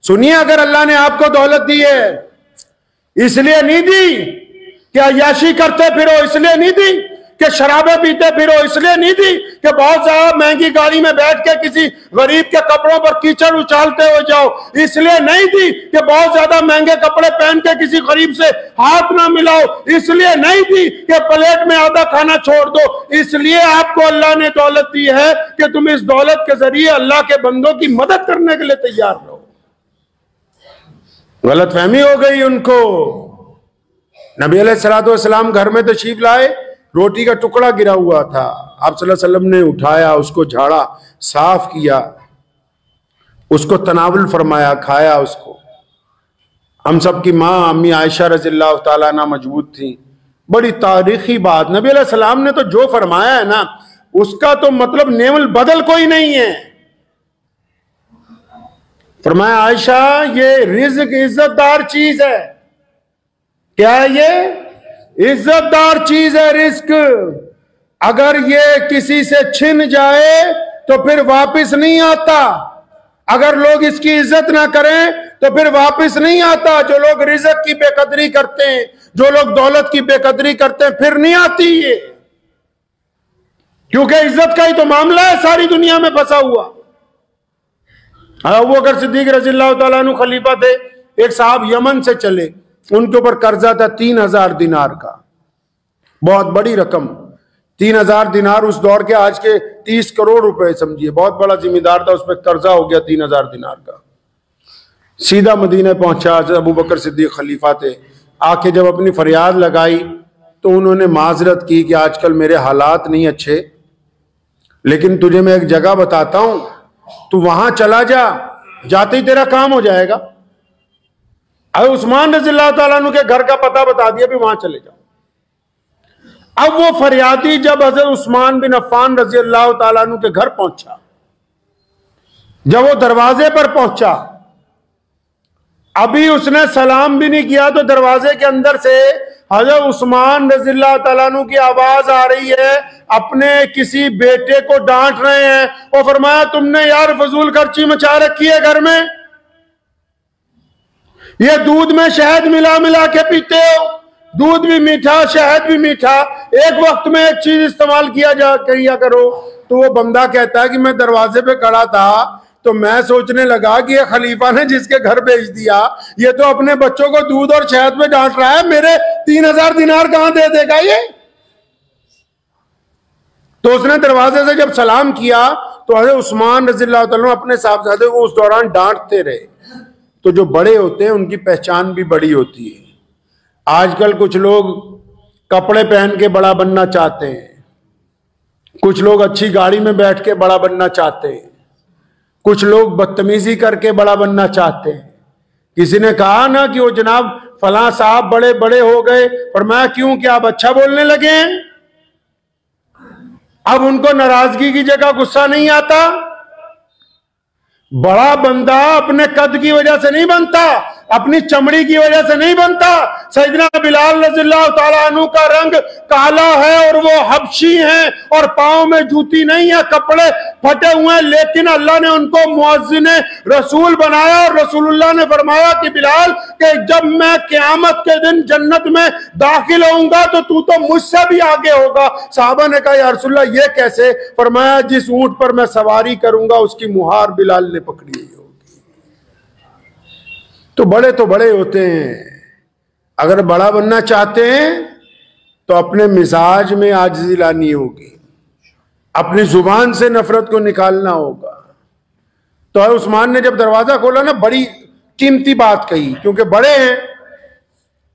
सुनिए, अगर अल्लाह ने आपको दौलत दी है, इसलिए नहीं दी कि अय्याशी करते फिरो, इसलिए नहीं दी कि शराबे पीते फिरो, इसलिए नहीं दी कि बहुत ज्यादा महंगी गाड़ी में बैठ के किसी गरीब के कपड़ों पर कीचड़ उछालते हो जाओ, इसलिए नहीं दी कि बहुत ज्यादा महंगे कपड़े पहन के किसी गरीब से हाथ ना मिलाओ, इसलिए नहीं दी कि प्लेट में आधा खाना छोड़ दो। इसलिए आपको अल्लाह ने दौलत दी है कि तुम इस दौलत के जरिए अल्लाह के बंदों की मदद करने के लिए तैयार रहो। गलतफहमी हो गई उनको। नबी अलैहिस्सलातु वस्सलाम घर में तशरीफ लाए, रोटी का टुकड़ा गिरा हुआ था, आप सल्लल्लाहु अलैहि वसल्लम ने उठाया, उसको झाड़ा, साफ किया, उसको तनावुल फरमाया, खाया उसको। हम सब की माँ अम्मी आयशा रज़ियल्लाहु ताला अन्हा मौजूद थी। बड़ी तारीखी बात, नबी अलैहि सलाम ने तो जो फरमाया है ना, उसका तो मतलब नेवल बदल कोई नहीं है। फरमाया, आयशा ये रिज़्क इज्जतदार चीज है। क्या है ये? इज्जतदार चीज है रिस्क। अगर ये किसी से छिन जाए तो फिर वापस नहीं आता। अगर लोग इसकी इज्जत ना करें तो फिर वापस नहीं आता। जो लोग रिज़्क की बेकदरी करते हैं, जो लोग दौलत की बेकदरी करते हैं, फिर नहीं आती ये, क्योंकि इज्जत का ही तो मामला है सारी दुनिया में फंसा हुआ। अबू बकर सिद्दीक रज़ियल्लाहु ताला अन्हु खलीफा थे। एक साहब यमन से चले, उनके ऊपर कर्जा था 3000 दिनार का, बहुत बड़ी रकम। 3000 दिनार उस दौर के आज के 30 करोड़ रुपए समझिए, बहुत बड़ा जिम्मेदार था, उस पर कर्जा हो गया 3000 दिनार का। सीधा मदीने पहुंचा, अबू बकर सिद्दीक खलीफा थे। आके जब अपनी फरियाद लगाई तो उन्होंने माजरत की कि आजकल मेरे हालात नहीं अच्छे, लेकिन तुझे मैं एक जगह बताता हूं, तू वहां चला जा, जाते ही तेरा काम हो जाएगा। अरे उस्मान रज़ियल्लाहु ताला अन्हु के घर का पता बता दिया, भी वहां चले जाओ। अब वो फरियादी जब हज़रत उस्मान बिन अफ़्फ़ान रज़ियल्लाहु ताला अन्हु के घर पहुंचा, जब वो दरवाजे पर पहुंचा, अभी उसने सलाम भी नहीं किया तो दरवाजे के अंदर से हज़रत उस्मान रज़ियल्लाहु ताला अन्हु की आवाज आ रही है, अपने किसी बेटे को डांट रहे हैं। वो फरमाया, तुमने यार फजूल खर्ची मचा रखी है घर में, ये दूध में शहद मिला मिला के पीते हो, दूध भी मीठा शहद भी मीठा, एक वक्त में एक चीज इस्तेमाल किया करो। तो वो बंदा कहता है कि मैं दरवाजे पे खड़ा था तो मैं सोचने लगा कि ये खलीफा ने जिसके घर भेज दिया, ये तो अपने बच्चों को दूध और शहद में डांट रहा है, मेरे 3000 दिनार कहां दे देगा ये। तो उसने दरवाजे से जब सलाम किया तो हज़रत उस्मान रज़ियल्लाहु ताला अपने साहबजादे को उस दौरान डांटते रहे। तो जो बड़े होते हैं उनकी पहचान भी बड़ी होती है। आजकल कुछ लोग कपड़े पहन के बड़ा बनना चाहते हैं, कुछ लोग अच्छी गाड़ी में बैठ के बड़ा बनना चाहते हैं, कुछ लोग बदतमीजी करके बड़ा बनना चाहते हैं। किसी ने कहा ना कि वो जनाब फलां साहब बड़े बड़े हो गए, और मैं क्यों, क्या आप अच्छा बोलने लगे हैं? अब उनको नाराजगी की जगह गुस्सा नहीं आता। बड़ा बंदा अपने कद की वजह से नहीं बनता, अपनी चमड़ी की वजह से नहीं बनता। सैयदना बिलाल रज़ियल्लाहु ताला अन्हु का रंग काला है और वो हबशी हैं और पांव में जूती नहीं है, कपड़े फटे हुए हैं, लेकिन अल्लाह ने उनको मुअज्जिन रसूल बनाया। और रसूलुल्लाह ने फरमाया कि बिलाल कि जब मैं क़यामत के दिन जन्नत में दाखिल होऊंगा तो तू तो मुझसे भी आगे होगा। साहबा ने कहा, या रसूलल्लाह ये कैसे? फरमाया, जिस ऊंट पर मैं सवारी करूंगा उसकी मुहार बिलाल ने पकड़ी होगी। तो बड़े होते हैं। अगर बड़ा बनना चाहते हैं तो अपने मिजाज में आजिज़ी लानी होगी, अपनी जुबान से नफरत को निकालना होगा। तो उस्मान ने जब दरवाजा खोला ना, बड़ी कीमती बात कही, क्योंकि बड़े हैं।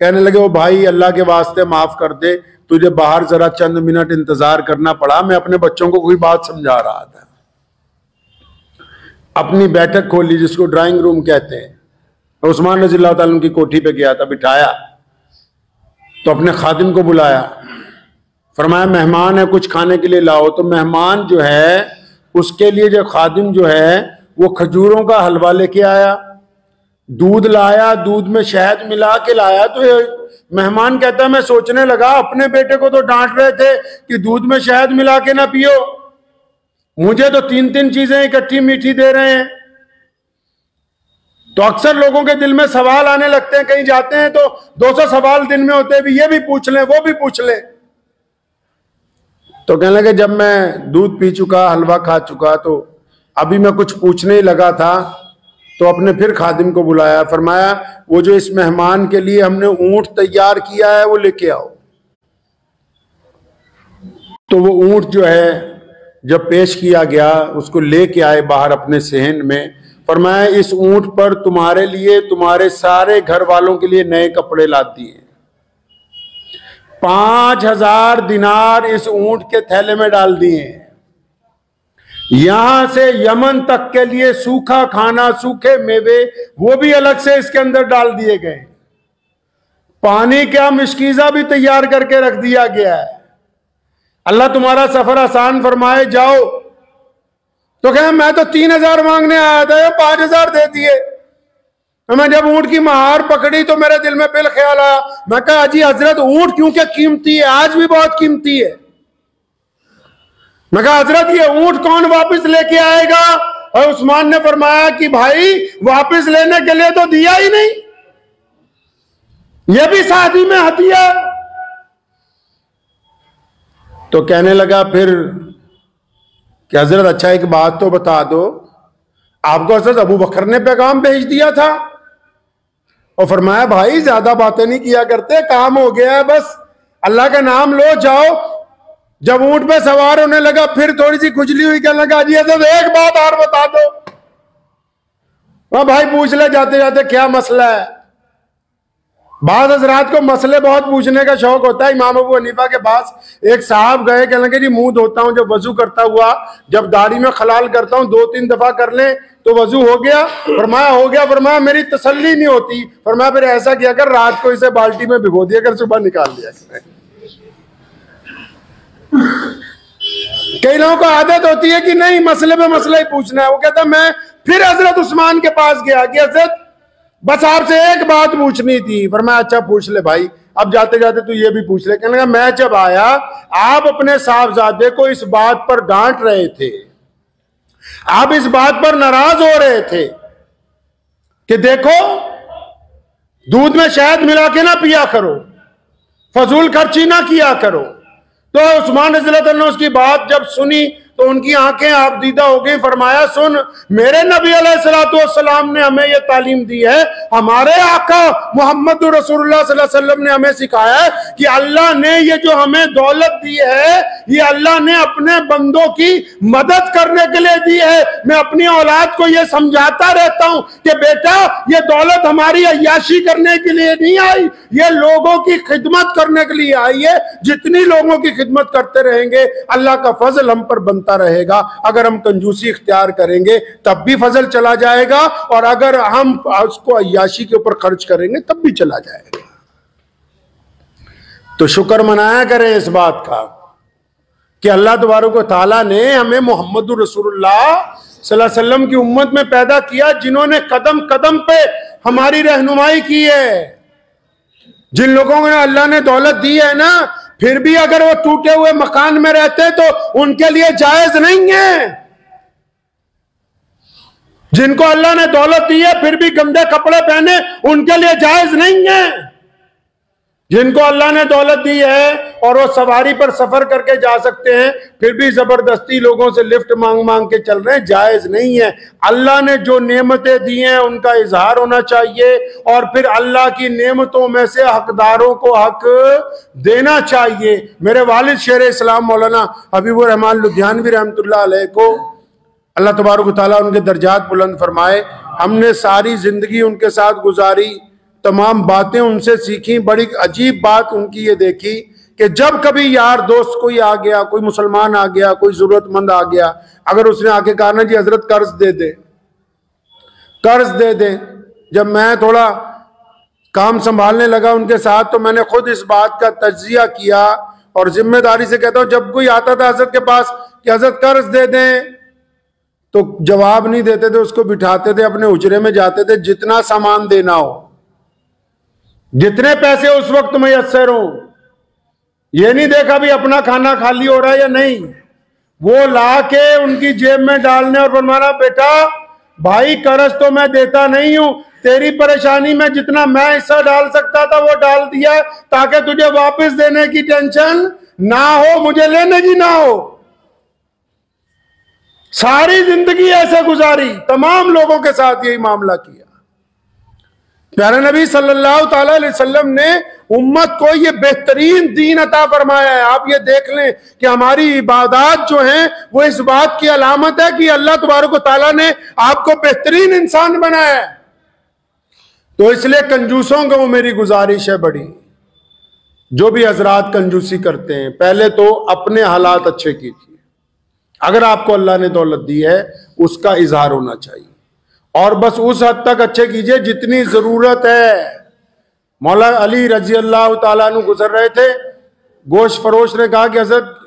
कहने लगे, ओ भाई अल्लाह के वास्ते माफ कर दे, तुझे बाहर जरा चंद मिनट इंतजार करना पड़ा, मैं अपने बच्चों को कोई बात समझा रहा था। अपनी बैठक खोली जिसको ड्राइंग रूम कहते हैं। उस्मान रज़ियल्लाहु ताला की कोठी पे गया था, बिठाया तो अपने खादिम को बुलाया, फरमाया मेहमान है कुछ खाने के लिए लाओ। तो मेहमान जो है उसके लिए जो खादिम जो है वो खजूरों का हलवा लेके आया, दूध लाया, दूध में शहद मिला के लाया। तो मेहमान कहता है, मैं सोचने लगा अपने बेटे को तो डांट रहे थे कि दूध में शहद मिला के ना पियो, मुझे तो 3-3 चीजें इकट्ठी मीठी दे रहे हैं। तो अक्सर लोगों के दिल में सवाल आने लगते हैं, कहीं जाते हैं तो 200 सवाल दिन में होते हैं, भी ये भी पूछ लें वो भी पूछ लें। तो कहने लगे जब मैं दूध पी चुका, हलवा खा चुका, तो अभी मैं कुछ पूछने ही लगा था, तो अपने फिर खादिम को बुलाया, फरमाया वो जो इस मेहमान के लिए हमने ऊंट तैयार किया है वो लेके आओ। तो वो ऊंट जो है जब पेश किया गया, उसको लेके आए बाहर अपने सहन में, फरमाया इस ऊंट पर तुम्हारे लिए, तुम्हारे सारे घर वालों के लिए नए कपड़े ला दिए। 5000 दिनार इस ऊंट के थैले में डाल दिए। यहां से यमन तक के लिए सूखा खाना, सूखे मेवे, वो भी अलग से इसके अंदर डाल दिए गए। पानी का मिश्कीजा भी तैयार करके रख दिया गया है। अल्लाह तुम्हारा सफर आसान फरमाए, जाओ। तो कहे मैं तो 3000 मांगने आया था, 5000 दे दिए। मैं जब ऊंट की महार पकड़ी तो मेरे दिल में बिल ख्याल आया, मैं कहा अजी हजरत ऊंट क्योंकि कीमती है, आज भी बहुत कीमती है। मैं कहा हजरत ये ऊंट कौन वापस लेके आएगा? और उस्मान ने फरमाया कि भाई वापस लेने के लिए तो दिया ही नहीं, ये भी शादी में हदिया। तो कहने लगा फिर कि हजरत अच्छा एक बात तो बता दो, आपको हजरत अबू बकर ने पैगाम भेज दिया था? और फरमाया भाई ज्यादा बातें नहीं किया करते, काम हो गया है, बस अल्लाह का नाम लो, जाओ। जब ऊंट पे सवार होने लगा फिर थोड़ी सी खुजली हुई, कहने लगा जी हजरत एक बात और बता दो। वह भाई पूछ ले जाते जाते क्या मसला है। बाद हजरात को मसले बहुत पूछने का शौक होता है। इमाम अबू हनीफा के पास एक साहब गए, कहने लगे जी मुंह धोता हूं जब वजू करता हुआ, जब दाढ़ी में खलाल करता हूं 2-3 दफा कर ले तो वजू हो गया? फरमाया हो गया। फरमाया मेरी तसल्ली नहीं होती। फरमाया फिर ऐसा किया कर, रात को इसे बाल्टी में भिगो दिया कर, सुबह निकाल दिया कर। कई लोगों को आदत होती है कि नहीं मसले पे मसला ही पूछना है। वो कहता मैं फिर हजरत उस्मान के पास गया कि हजरत बस आपसे एक बात पूछनी थी। फरमाया अच्छा पूछ ले भाई, अब जाते जाते तू ये भी पूछ ले। कहने लगा मैं जब आया आप अपने साहबजादे को इस बात पर डांट रहे थे, आप इस बात पर नाराज हो रहे थे कि देखो दूध में शहद मिला के ना पिया करो, फजूल खर्ची ना किया करो। तो उस्मान रज़ियल्लाहु अन्हु उसकी बात जब सुनी तो उनकी आंखें आबदीदा हो गई। फरमाया सुन, मेरे नबी अलैहिस्सलातु वस्सलाम ने हमें यह तालीम दी है, हमारे आका मोहम्मद रसूलुल्लाह सल्लल्लाहु अलैहि वसल्लम ने हमें सिखाया है कि अल्लाह ने ये जो हमें दौलत दी है, ये अल्लाह ने अपने बंदों की मदद करने के लिए दी है। मैं अपनी औलाद को यह समझाता रहता हूं कि बेटा ये दौलत हमारी अय्याशी करने के लिए नहीं आई, ये लोगों की खिदमत करने के लिए आई है। जितनी लोगों की खिदमत करते रहेंगे अल्लाह का फजल हम पर बनता रहेगा। अगर हम कंजूसी इख्तियार करेंगे तब भी फजल चला जाएगा, और अगर हम उसको अय्याशी के ऊपर खर्च करेंगे तब भी चला जाएगा। तो शुक्र मनाया करें इस बात का कि अल्लाह तबारक व तआला ने हमें मोहम्मद रसूलुल्लाह सल्लल्लाहु अलैहि वसल्लम की उम्मत में पैदा किया, जिन्होंने कदम कदम पे हमारी रहनुमाई की है। जिन लोगों ने अल्लाह ने दौलत दी है ना, फिर भी अगर वो टूटे हुए मकान में रहते तो उनके लिए जायज नहीं है। जिनको अल्लाह ने दौलत दी है फिर भी गंदे कपड़े पहने, उनके लिए जायज नहीं है। जिनको अल्लाह ने दौलत दी है और वो सवारी पर सफर करके जा सकते हैं, फिर भी जबरदस्ती लोगों से लिफ्ट मांग मांग के चल रहे हैं, जायज नहीं है। अल्लाह ने जो नेमतें दी हैं उनका इजहार होना चाहिए, और फिर अल्लाह की नेमतों में से हकदारों को हक देना चाहिए। मेरे वालिद शेर इस्लाम मौलाना हबीबुर रहमान लुधियानवी रहमतुल्लाह अलैह को अल्लाह तबारक व तआला उनके दर्जात बुलंद फरमाए, हमने सारी जिंदगी उनके साथ गुजारी, तमाम बातें उनसे सीखी। बड़ी अजीब बात उनकी ये देखी कि जब कभी यार दोस्त कोई आ गया, कोई मुसलमान आ गया, कोई जरूरतमंद आ गया, अगर उसने आके कहा ना जी हजरत कर्ज दे दे, कर्ज दे दे। जब मैं थोड़ा काम संभालने लगा उनके साथ तो मैंने खुद इस बात का तज्जिया किया और जिम्मेदारी से कहता हूं, जब कोई आता था हजरत के पास कि हजरत कर्ज दे दें, तो जवाब नहीं देते थे, उसको बिठाते थे, अपने हुजरे में जाते थे, जितना सामान देना हो, जितने पैसे उस वक्त मयस्सर हो, ये नहीं देखा भी अपना खाना खाली हो रहा है या नहीं, वो ला के उनकी जेब में डालने और फरमाना बेटा भाई कर्ज तो मैं देता नहीं हूं, तेरी परेशानी में जितना मैं हिस्सा डाल सकता था वो डाल दिया ताकि तुझे वापस देने की टेंशन ना हो, मुझे लेने की ना हो। सारी जिंदगी ऐसे गुजारी, तमाम लोगों के साथ यही मामला किया। प्यारे नबी सल्लल्लाहु अलैहि वसल्लम ने उम्मत को ये बेहतरीन दीन अता फरमाया है। आप ये देख लें कि हमारी इबादत जो हैं वो इस बात की अलामत है कि अल्लाह तबारक व तआला ने आपको बेहतरीन इंसान बनाया है। तो इसलिए कंजूसों को मेरी गुजारिश है बड़ी, जो भी हजरात कंजूसी करते हैं, पहले तो अपने हालात अच्छे कीजिए। अगर आपको अल्लाह ने दौलत दी है उसका इजहार होना चाहिए, और बस उस हद तक अच्छे कीजिए जितनी जरूरत है। मौला अली रजी अल्लाह ताला अन्हु गुजर रहे थे, गोश्त फरोश ने कहा कि हजरत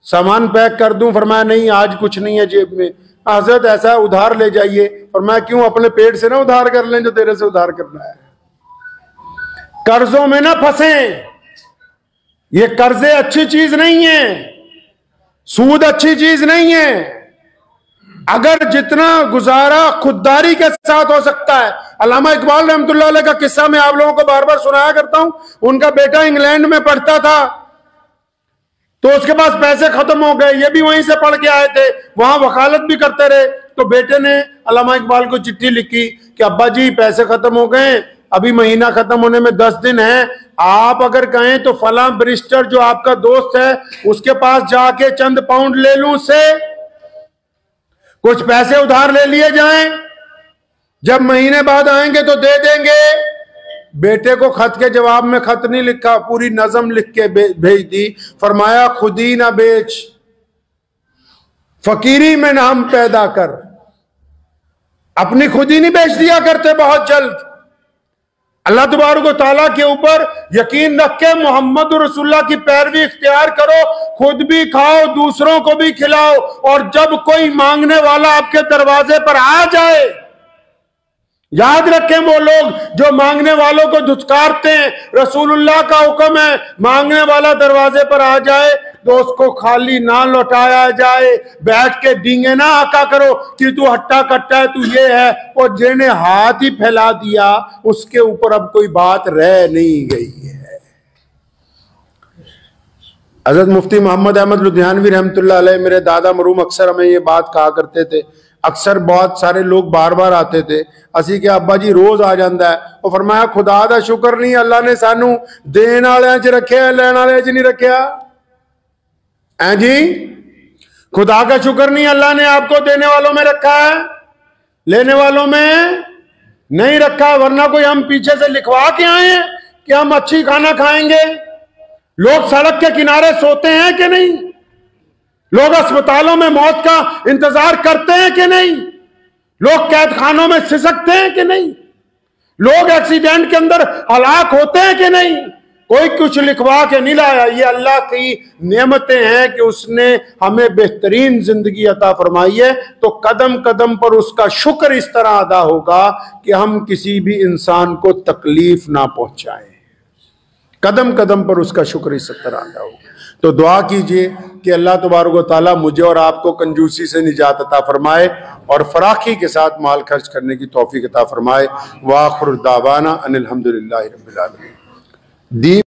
सामान पैक कर दूं, फरमाया नहीं आज कुछ नहीं है जेब में। हजरत ऐसा उधार ले जाइए, फरमाया क्यों, अपने पेट से ना उधार कर लें जो तेरे से उधार करना है। कर्जों में ना फंसे, ये कर्जे अच्छी चीज नहीं है, सूद अच्छी चीज नहीं है। अगर जितना गुजारा खुददारी के साथ हो सकता है, अल्लामा इकबाल रहमतुल्लाह अलैह का किस्सा मैं आप लोगों को बार बार सुनाया करता हूं। उनका बेटा इंग्लैंड में पढ़ता था, तो उसके पास पैसे खत्म हो गए, ये भी वहीं से पढ़ के आए थे, वहां वकालत भी करते रहे। तो बेटे ने अल्लामा इकबाल को चिट्ठी लिखी कि अब्बा जी पैसे खत्म हो गए, अभी महीना खत्म होने में 10 दिन है, आप अगर कहें तो फला बैरिस्टर जो आपका दोस्त है उसके पास जाके चंद पाउंड ले लूं, उससे कुछ पैसे उधार ले लिए जाएं, जब महीने बाद आएंगे तो दे देंगे। बेटे को खत के जवाब में खत नहीं लिखा, पूरी नज़म लिख के भेज दी। फरमाया खुदी ना बेच, फकीरी में नाम पैदा कर। अपनी खुदी नहीं बेच दिया करते बहुत जल्द। अल्लाह तबारक व तआला के ऊपर यकीन रख के मोहम्मद रसूलुल्लाह की पैरवी इख्तियार करो, खुद भी खाओ दूसरों को भी खिलाओ, और जब कोई मांगने वाला आपके दरवाजे पर आ जाए, याद रखें वो लोग जो मांगने वालों को धुतकारते हैं, रसूलुल्लाह का हुक्म है मांगने वाला दरवाजे पर आ जाए तो उसको खाली ना लौटाया जाए, बैठ के डींगे ना आका करो कि तू हट्टा कट्टा है, तू ये है। और जिन्हें हाथ ही फैला दिया उसके ऊपर अब कोई बात रह नहीं गई है। हजरत मुफ्ती मोहम्मद अहमद लुधियानवी रहमतुल्लाह अलैह, मेरे दादा मरूम, अक्सर हमें ये बात कहा करते थे। अक्सर बहुत सारे लोग बार बार आते थे, असी के अब्बा जी रोज आ जाता है। और फरमाया खुदा दा शुक्र नहीं अल्लाह ने सानू देन वाले च रखे, लैन वाले च नहीं रखा है जी। खुदा का शुक्र नहीं अल्लाह ने आपको देने वालों में रखा है, लेने वालों में नहीं रखा। वरना कोई हम पीछे से लिखवा के आए हैं कि हम अच्छी खाना खाएंगे। लोग सड़क के किनारे सोते हैं कि नहीं? लोग अस्पतालों में मौत का इंतजार करते हैं कि नहीं? लोग कैद खानों में सिसकते हैं कि नहीं? लोग एक्सीडेंट के अंदर हलाक होते हैं कि नहीं? कोई कुछ लिखवा के नहीं लाया। ये अल्लाह की नेमतें हैं कि उसने हमें बेहतरीन जिंदगी अता फरमाई है। तो कदम कदम पर उसका शुक्र इस तरह अदा होगा कि हम किसी भी इंसान को तकलीफ ना पहुंचाएं। कदम कदम पर उसका शुक्र इस तरह अदा होगा। तो दुआ कीजिए कि अल्लाह तबारक व तआला मुझे और आपको कंजूसी से निजात अता फरमाए और फराखी के साथ माल खर्च करने की तौफीक अता फरमाए। व आखिर दावाना अनिल हम्दुलिल्लाहि रब्बिल आलमीन।